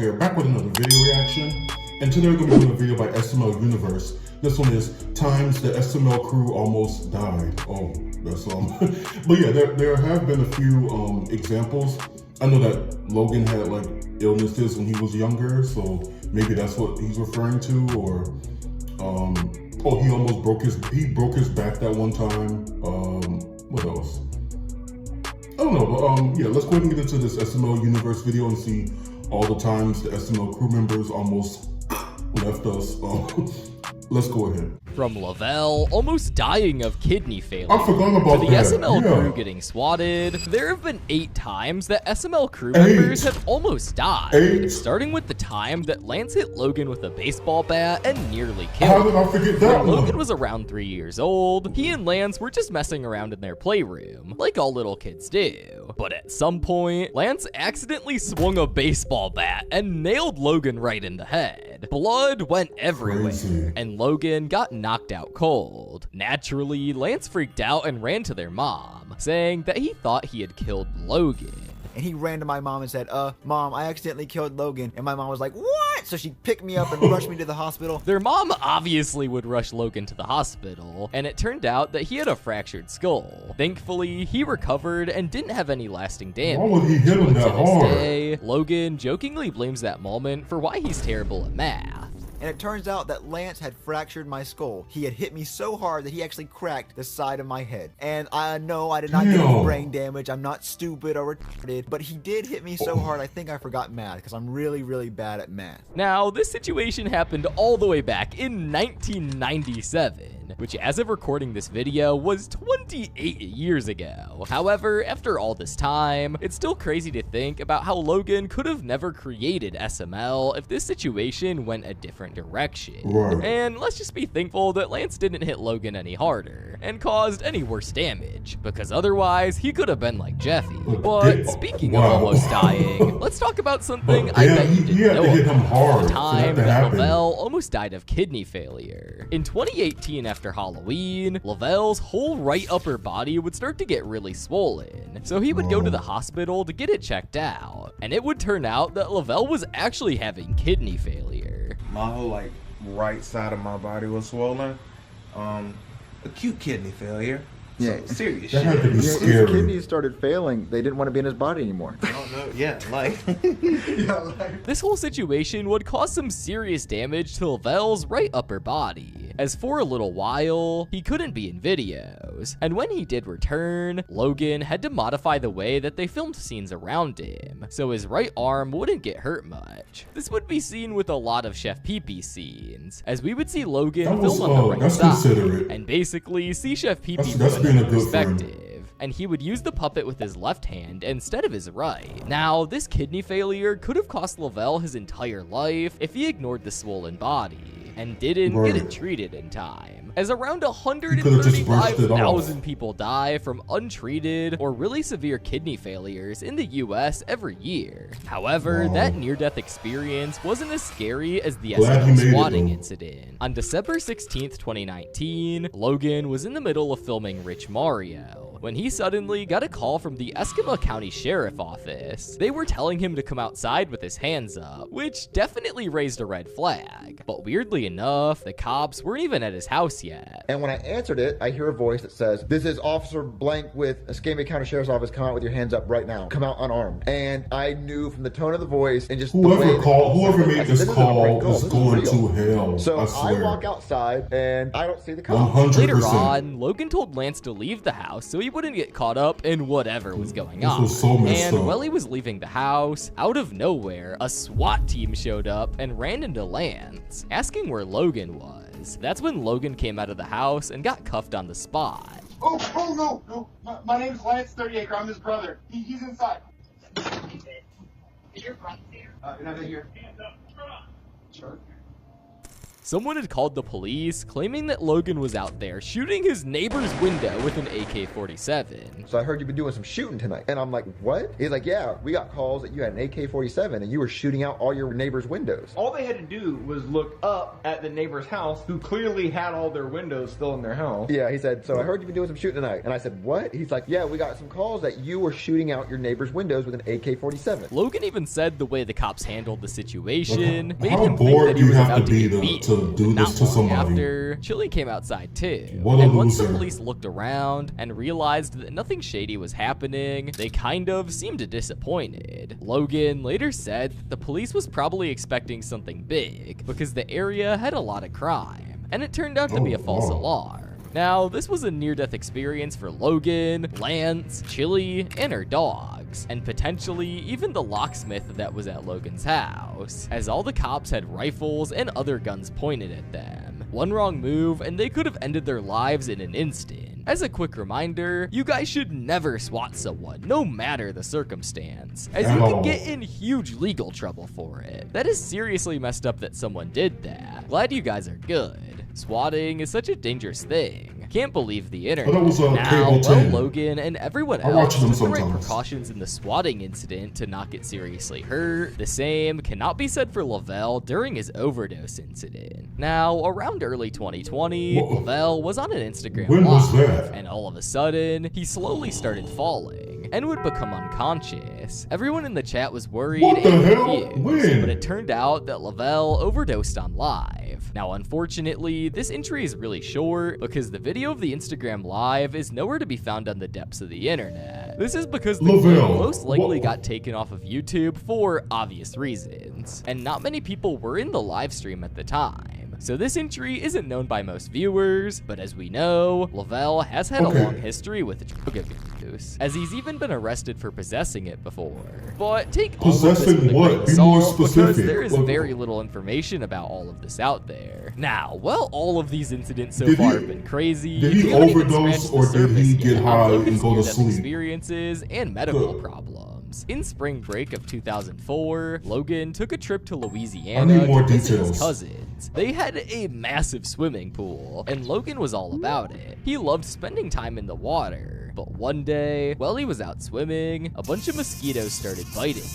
here, back with another video reaction. And today we're going to be doing a video by SML Universe. This one is Times the SML Crew Almost Died. Oh, that's but yeah, there have been a few examples. I know that Logan had like illnesses when he was younger, so maybe that's what he's referring to, or oh, he almost broke his back that one time. What else? I don't know, but yeah, let's go ahead and get into this SML Universe video and see all the times the SML crew members almost left us. Let's go ahead. From Lavell almost dying of kidney failure I forgot about to the that. SML Yeah. crew getting swatted, there have been 8 times that SML crew members have almost died. Starting with the time that Lance hit Logan with a baseball bat and nearly killed him. How did I forget that When one? Logan was around 3 years old, he and Lance were just messing around in their playroom, like all little kids do. But at some point, Lance accidentally swung a baseball bat and nailed Logan right in the head. Blood went everywhere, Crazy. and Logan got knocked out cold. Naturally, Lance freaked out and ran to their mom, saying that he thought he had killed Logan. And he ran to my mom and said, Mom, I accidentally killed Logan. And my mom was like, what? So she picked me up and rushed me to the hospital. Their mom obviously would rush Logan to the hospital, and it turned out that he had a fractured skull. Thankfully, he recovered and didn't have any lasting damage. Why would he hit him But that to this hard? day, Logan jokingly blames that moment for why he's terrible at math. And it turns out that Lance had fractured my skull. He had hit me so hard that he actually cracked the side of my head. And I know I did not get any brain damage. I'm not stupid or retarded. But he did hit me so hard I think I forgot math because I'm really, really bad at math. Now, this situation happened all the way back in 1997, which as of recording this video was 28 years ago. However, after all this time, it's still crazy to think about how Logan could have never created SML if this situation went a different direction. Right. And let's just be thankful that Lance didn't hit Logan any harder and caused any worse damage, because otherwise he could have been like Jeffy. But speaking of almost dying, let's talk about something I bet you didn't know hit him about. hard The for time that to that happen. Lavell almost died of kidney failure. In 2018, after Halloween, Lavell's whole right upper body would start to get really swollen, so he would go to the hospital to get it checked out, and it would turn out that Lavell was actually having kidney failure. My whole like right side of my body was swollen. Acute kidney failure. Yeah. So, serious That had to shit. be His scary. kidneys started failing. They didn't want to be in his body anymore. I don't know. Yeah, like This whole situation would cause some serious damage to Lavell's right upper body, as for a little while, he couldn't be in videos, and when he did return, Logan had to modify the way that they filmed scenes around him, so his right arm wouldn't get hurt much. This would be seen with a lot of Chef Pee-Pee scenes, as we would see Logan That was, film on the right that's side, considerate. and basically see Chef Pee-Pee That's from being a another good friend. perspective, and he would use the puppet with his left hand instead of his right. Now, this kidney failure could have cost Lavell his entire life if he ignored the swollen body and didn't get it treated in time, as around could've just brushed it off. 135,000 people die from untreated or really severe kidney failures in the US every year. However, that near-death experience wasn't as scary as the Glad he SML made it, swatting though. incident. On December 16th, 2019, Logan was in the middle of filming Rich Mario when he suddenly got a call from the Escambau County Sheriff Office. They were telling him to come outside with his hands up, which definitely raised a red flag. But weirdly enough, the cops weren't even at his house yet. And when I answered it, I hear a voice that says, "This is Officer Blank with Escambau County Sheriff's Office. Come out with your hands up right now. Come out unarmed." And I knew from the tone of the voice and just the way Whoever made I said, this "This is not a prank call is This going real." to hell. So I I swear. walk outside and I don't see the cops. 100%. Later on, Logan told Lance to leave the house so he wouldn't get caught up in whatever was going This on. was so messed And up. while he was leaving the house, out of nowhere, a SWAT team showed up and ran into Lance, asking where Logan was. That's when Logan came out of the house and got cuffed on the spot. Oh, no. My name's Lance 30 Acre. I'm his brother. He's inside. Is your brother here? Another here. Sure. Someone had called the police, claiming that Logan was out there shooting his neighbor's window with an AK-47. So I heard you've been doing some shooting tonight. And I'm like, what? He's like, yeah, we got calls that you had an AK-47 and you were shooting out all your neighbors' windows. All they had to do was look up at the neighbor's house, who clearly had all their windows still in their house. Yeah, he said, so I heard you've been doing some shooting tonight. And I said, what? He's like, yeah, we got some calls that you were shooting out your neighbor's windows with an AK-47. Logan even said the way the cops handled the situation made How him think bored that do he you was have about to be get to beaten. do Not this to long somebody? after, Chili came outside too. What a And once the loser. police looked around and realized that nothing shady was happening, they kind of seemed disappointed. Logan later said that the police was probably expecting something big because the area had a lot of crime, and it turned out to be a false alarm. Now, this was a near-death experience for Logan, Lance, Chili, and her dogs, and potentially even the locksmith that was at Logan's house, as all the cops had rifles and other guns pointed at them. One wrong move, and they could have ended their lives in an instant. As a quick reminder, you guys should never SWAT someone, no matter the circumstance, as you can get in huge legal trouble for it. That is seriously messed up that someone did that. Glad you guys are good. Swatting is such a dangerous thing. Can't believe the internet. that was, now, Cable well, 10. Logan and everyone I watch else them took the right sometimes. precautions in the swatting incident to not get seriously hurt. The same cannot be said for Lavell during his overdose incident. Now, around early 2020, Whoa. Lavell was on an Instagram When was live, that? and all of a sudden, he slowly started falling and would become unconscious. Everyone in the chat was worried What the and hell? confused, When? but it turned out that Lavell overdosed on live. Now, unfortunately, this entry is really short because the video of the Instagram live is nowhere to be found on the depths of the internet. This is because the clip Lavell. most likely Whoa. got taken off of YouTube for obvious reasons, and not many people were in the live stream at the time. So this entry isn't known by most viewers, but as we know, Lavell has had a long history with drug abuse, as he's even been arrested for possessing it before. But take all of this Possessing with a what? grain of Be more salt, because specific. there is What- very little information about all of this out there. Now, while all of these incidents so Did far he- have been crazy, did he we haven't even overdose scratched the or did he surface get yet on high Logan's and go to near-death sleep? experiences and medical Good. problems. In spring break of 2004, Logan took a trip to I Louisiana need more to visit his details. cousins. They had a massive swimming pool, and Logan was all about it. He loved spending time in the water. But one day, while he was out swimming, a bunch of mosquitoes started biting him.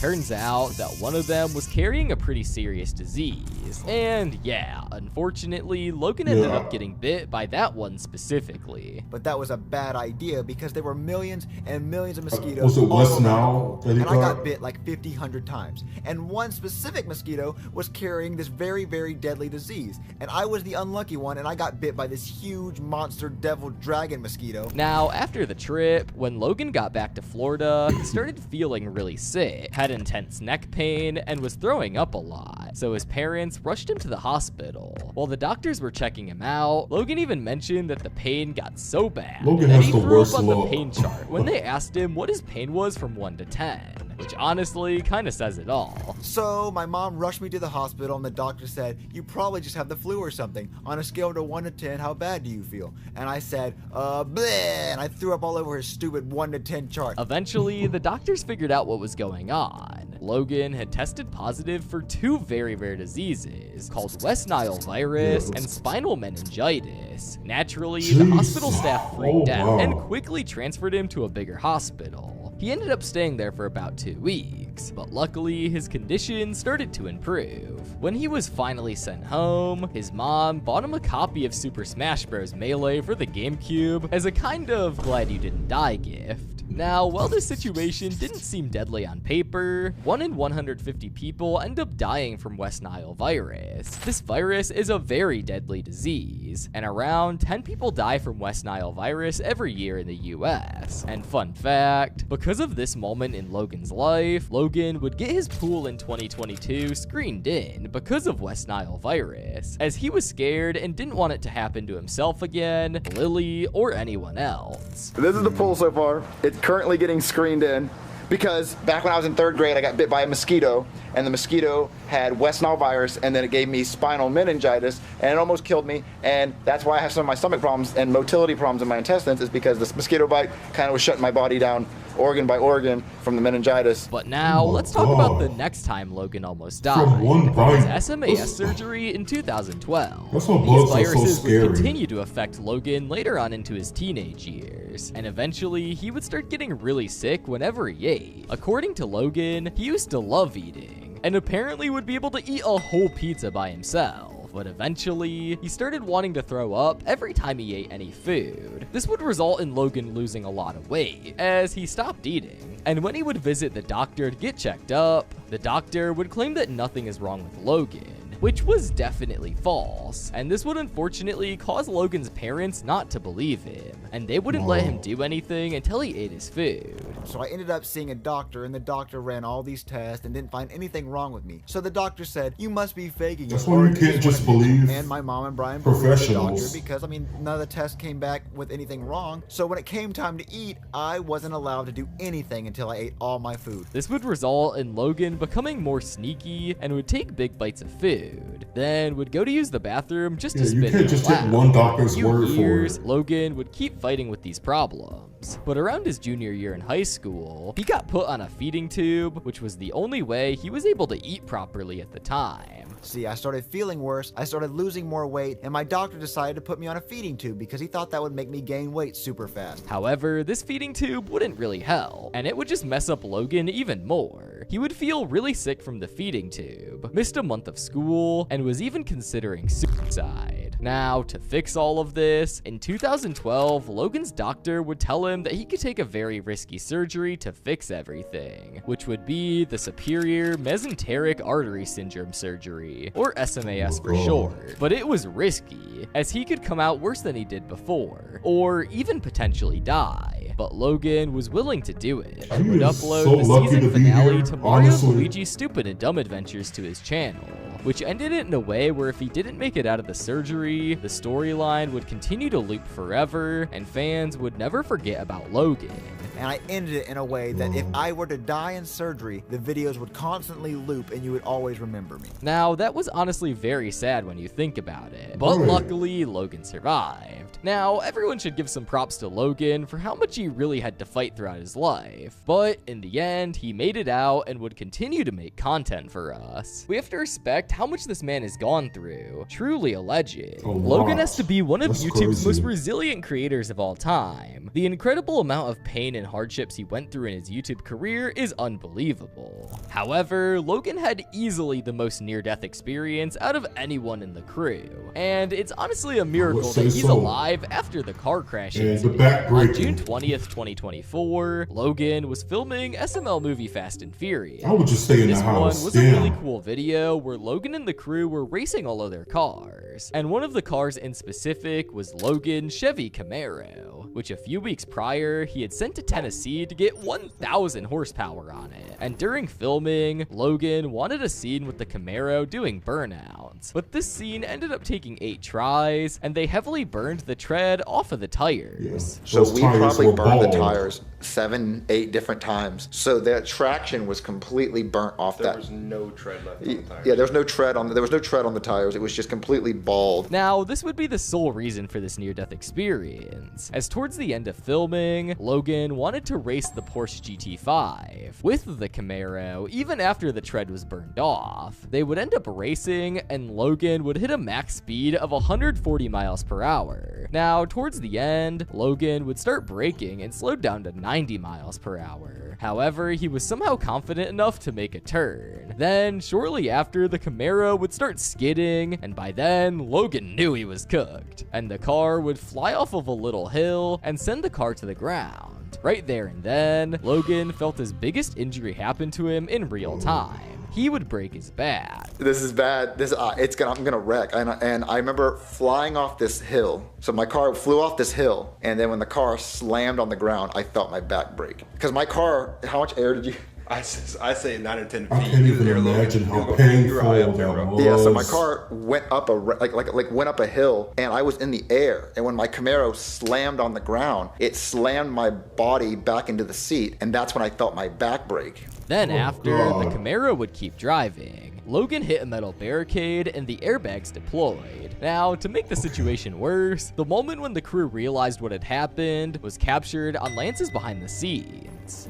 Turns out that one of them was carrying a pretty serious disease. And yeah, unfortunately, Logan ended up getting bit by that one specifically. But that was a bad idea because there were millions and millions of mosquitoes. Was it all West over the Nile pool. that he And I got? got bit like 50, 100 times. And one specific mosquito was carrying this very, very deadly disease. And I was the unlucky one, and I got bit by this huge monster devil dragon mosquito. Now, after the trip, when Logan got back to Florida, he started feeling really sick, had intense neck pain, and was throwing up a lot. So his parents rushed him to the hospital. While the doctors were checking him out, Logan even mentioned that the pain got so bad Logan that has he the threw worst up on the luck. pain chart when they asked him what his pain was from 1 to 10, which honestly kind of says it all. So my mom rushed me to the hospital, and the doctor said, "You probably just have the flu or something. On a scale of 1 to 10, how bad do you feel?" And I said, bleh, and I threw up all over his stupid 1 to 10 chart. Eventually, the doctors figured out what was going on. Logan had tested positive for 2 very rare diseases called West Nile virus and spinal meningitis. Naturally, the Jeez. hospital staff freaked Oh, out wow. and quickly transferred him to a bigger hospital. He ended up staying there for about 2 weeks, but luckily his condition started to improve. When he was finally sent home, his mom bought him a copy of Super Smash Bros. Melee for the GameCube as a kind of glad you didn't die gift. Now, while this situation didn't seem deadly on paper, 1 in 150 people end up dying from West Nile virus. This virus is a very deadly disease, and around 10 people die from West Nile virus every year in the US. And fun fact, because of this moment in Logan's life, Logan would get his pool in 2022 screened in because of West Nile virus, as he was scared and didn't want it to happen to himself again, Lily, or anyone else. This is the pool so far. It's currently getting screened in because back when I was in 3rd grade, I got bit by a mosquito and the mosquito had West Nile virus, and then it gave me spinal meningitis, and it almost killed me. And that's why I have some of my stomach problems and motility problems in my intestines, is because this mosquito bite kind of was shutting my body down organ by organ from the meningitis. But now, let's talk about the next time Logan almost died. From one bite. His SMAS surgery in 2012. That's why These bugs are so viruses scary. would continue to affect Logan later on into his teenage years, and eventually he would start getting really sick whenever he ate. According to Logan, he used to love eating, and apparently would be able to eat a whole pizza by himself. But eventually, he started wanting to throw up every time he ate any food. This would result in Logan losing a lot of weight, as he stopped eating. And when he would visit the doctor to get checked up, the doctor would claim that nothing is wrong with Logan, which was definitely false. And this would unfortunately cause Logan's parents not to believe him, and they wouldn't let him do anything until he ate his food. So I ended up seeing a doctor, and the doctor ran all these tests and didn't find anything wrong with me. So the doctor said, "You must be faking That's it." why you can't just believe And my mom and Brian believed the professionals. doctor because, none of the tests came back with anything wrong. So when it came time to eat, I wasn't allowed to do anything until I ate all my food. This would result in Logan becoming more sneaky and would take big bites of food, then would go to use the bathroom just to Yeah, you spit can't it just out take loud. one doctor's For a few word for years, it. Logan would keep fighting with these problems. But around his junior year in high school, he got put on a feeding tube, which was the only way he was able to eat properly at the time. See, I started feeling worse, I started losing more weight, and my doctor decided to put me on a feeding tube because he thought that would make me gain weight super fast. However, this feeding tube wouldn't really help, and it would just mess up Logan even more. He would feel really sick from the feeding tube, missed a month of school, and was even considering suicide. Now, to fix all of this, in 2012, Logan's doctor would tell him that he could take a very risky surgery to fix everything, which would be the superior mesenteric artery syndrome surgery, or SMAS for short. But it was risky, as he could come out worse than he did before, or even potentially die. But Logan was willing to do it, and He would is upload so the lucky season to be finale here, to Mario and honestly. Luigi's Stupid and Dumb Adventures to his channel, which ended it in a way where if he didn't make it out of the surgery, the storyline would continue to loop forever, and fans would never forget about Logan. And I ended it in a way that if I were to die in surgery, the videos would constantly loop and you would always remember me. Now, that was honestly very sad when you think about it, but Right. luckily, Logan survived. Now, everyone should give some props to Logan for how much he really had to fight throughout his life, but in the end, he made it out and would continue to make content for us. We have to respect how much this man has gone through. Truly a legend. A lot. Logan has to be one of That's YouTube's crazy. most resilient creators of all time. The incredible amount of pain and hardships he went through in his YouTube career is unbelievable. However, Logan had easily the most near-death experience out of anyone in the crew, and it's honestly a miracle that say he's so. alive after the car crash And the incident. backbreaking. On June 20th, 2024, Logan was filming SML movie Fast and Furious. I would just stay in This the one house. was a really Damn. cool video where Logan and the crew were racing all of their cars, and one of the cars in specific was Logan's Chevy Camaro, which a few weeks prior he had sent to Tennessee to get 1,000 horsepower on it. And during filming, Logan wanted a scene with the Camaro doing burnouts, but this scene ended up taking 8 tries, and they heavily burned the tread off of the tires. Yes. So Those we tires probably were burned the bald. tires 7, 8 different times. So the traction was completely burnt off There that. was no tread left on the tires. Yeah, there was no tread on the tires. It was just completely bald. Now, this would be the sole reason for this near-death experience, as towards the end of filming, Logan wanted to race the Porsche GT5 with the Camaro even after the tread was burned off. They would end up racing, and Logan would hit a max speed of 140 miles per hour. Now, towards the end, Logan would start braking and slowed down to 90 miles per hour. However, he was somehow confident enough to make a turn. Then, shortly after, the Camaro would start skidding, and by then, Logan knew he was cooked, and the car would fly off of a little hill and send the car to the ground. Right there and then, Logan felt his biggest injury happen to him in real time. He would break his back. This is bad. I'm gonna wreck. And I remember flying off this hill. So my car flew off this hill, and then when the car slammed on the ground, I felt my back break. Because my car, how much air did you? I say 9 or 10 feet. I can't You was even there, Logan. imagine how You were painful high up there, that bro. was. Yeah, so my car went up went up a hill, and I was in the air. And when my Camaro slammed on the ground, it slammed my body back into the seat, and that's when I felt my back break. Then after, God. the Camaro would keep driving. Logan hit a metal barricade and the airbags deployed. Now, to make the situation worse, the moment when the crew realized what had happened was captured on Lance's behind the scenes.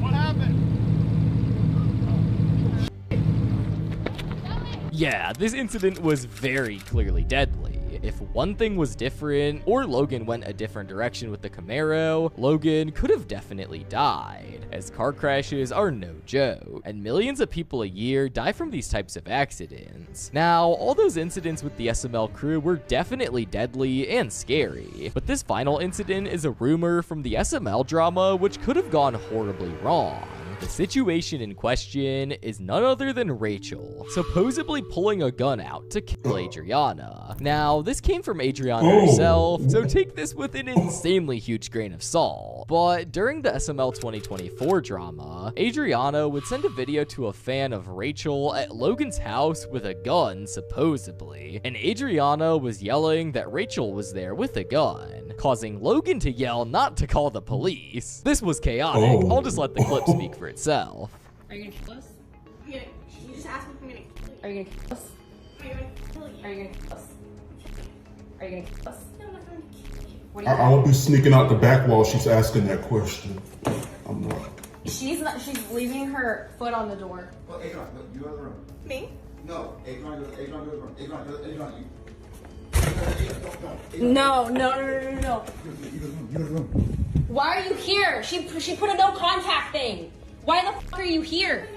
What happened? Yeah, this incident was very clearly deadly. If one thing was different, or Logan went a different direction with the Camaro, Logan could have definitely died, as car crashes are no joke, and millions of people a year die from these types of accidents. Now, all those incidents with the SML crew were definitely deadly and scary, but this final incident is a rumor from the SML drama which could have gone horribly wrong. The situation in question is none other than Rachel, supposedly pulling a gun out to kill Adriana. Now, this came from Adriana herself, so take this with an insanely huge grain of salt. But during the SML 2024 drama, Adriana would send a video to a fan of Rachel at Logan's house with a gun, supposedly, and Adriana was yelling that Rachel was there with a gun, causing Logan to yell not to call the police. This was chaotic. I'll just let the clip speak for itself. Are you gonna kill us? You just asked me if I'm gonna kill you. Are you gonna kill us? Are you gonna kill you? Are you gonna kill us? Are you gonna kill us? No, I'm not gonna kill you. What are you I will be sneaking out the back while she's asking that question. I'm not. She's not. She's leaving her foot on the door. Well, Adrian, you go to the room. Me? No, Adrian, go to the room. Adrian, No. Why are you here? She put a no contact thing. Why the fuck are you here?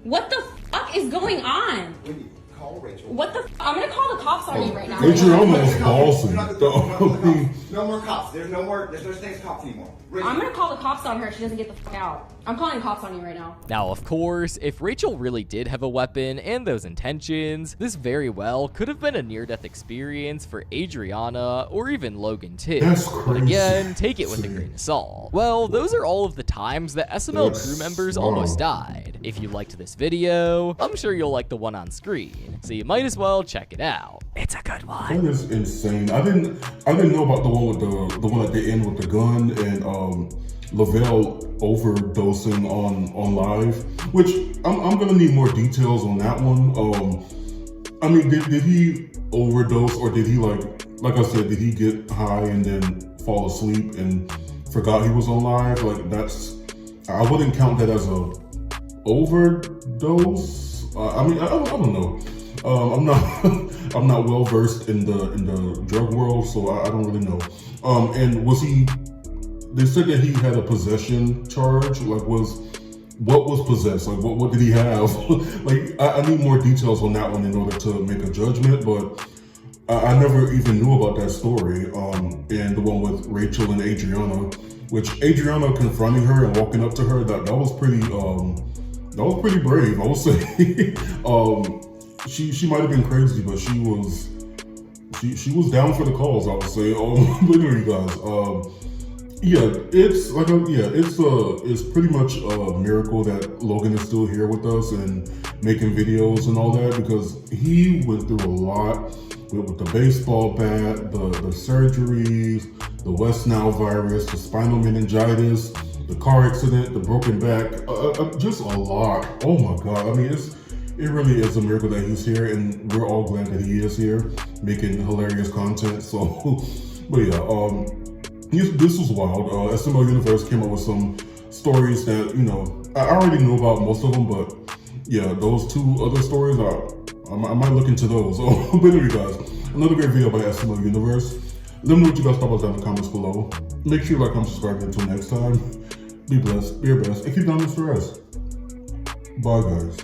What the fuck is going on? Call Rachel. What the? I'm gonna call the cops on you right now. Adriana is ballsy. No more cops. There's no such thing as cops anymore. I'm gonna call the cops on her if she doesn't get the fuck out. I'm calling cops on you right now. Now, of course, if Rachel really did have a weapon and those intentions, this very well could have been a near-death experience for Adriana or even Logan too. That's But crazy. again, take it with a grain of salt. Well, those are all of the times that SML crew members almost died. If you liked this video, I'm sure you'll like the one on screen, so you might as well check it out. It's a good one. That is insane. I didn't know about the one with the one at the end with the gun and Lavell overdosing on live, which I'm gonna need more details on that one. I mean, did he overdose, or did he like I said, did he get high and then fall asleep and forgot he was on live? Like I wouldn't count that as a overdose. I mean, I don't know. I'm not well versed in the drug world, so I don't really know. And was he? They said that he had a possession charge. Like, what was possessed? Like, what did he have? Like, I need more details on that one in order to make a judgment. But I never even knew about that story. And the one with Rachel and Adriana, which Adriana confronting her and walking up to her, that was pretty brave, I would say. She might have been crazy, but she was down for the cause, I would say. Literally, guys. It's pretty much a miracle that Logan is still here with us and making videos and all that, because he went through a lot with the baseball bat, the surgeries, the West Nile virus, the spinal meningitis, the car accident, the broken back, just a lot. Oh my God! I mean, it really is a miracle that he's here, and we're all glad that he is here making hilarious content. So, but yeah, this was wild. SML Universe came up with some stories that, I already knew about most of them, but yeah, those two other stories, I might look into those. But anyway, guys, another great video by SML Universe. Let me know what you guys thought about that in the comments below. Make sure you like, comment, subscribe. Until next time, be blessed, be your best, and keep doing this for us. Bye, guys.